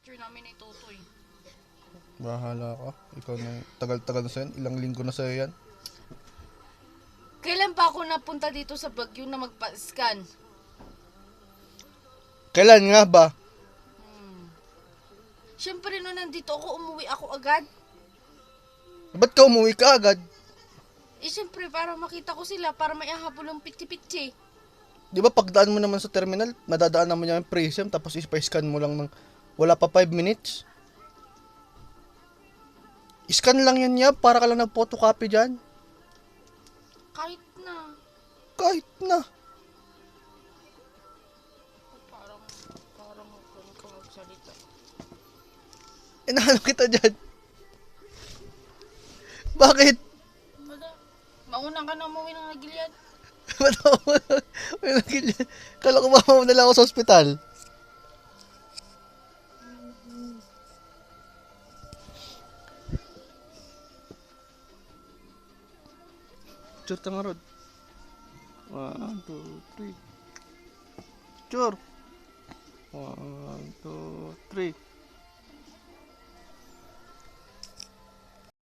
picture namin ni Totoy. Bahala ka. Ikaw na, tagal-tagal na sa'yo. Ilang linggo na sa'yo yan. Kailan pa ako napunta dito sa Baguio na magpa-scan? Kailan nga ba? Siyempre, nung nandito ako, umuwi ako agad. Ba't ka umuwi ka agad? Siyempre, para makita ko sila, para may ahabol ng pitsi-pitsi. Di ba pagdaan mo naman sa terminal, madadaan naman niya yung Prism, tapos ispa-scan mo lang ng wala pa 5 minutes? Scan lang yan niya, para ka lang nag-photocopy dyan. Kahit na. Kahit na. Parang huwag ka magsalita. Inahanap kita dyan. Bakit? Mauna ka na umuwi ng Nagilian. Ba't ako may nagilyan? Kala ko mama na lang ako sa ospital. Picture ta nga, Rod. 1, 2, 3. Picture. 1, 2, 3.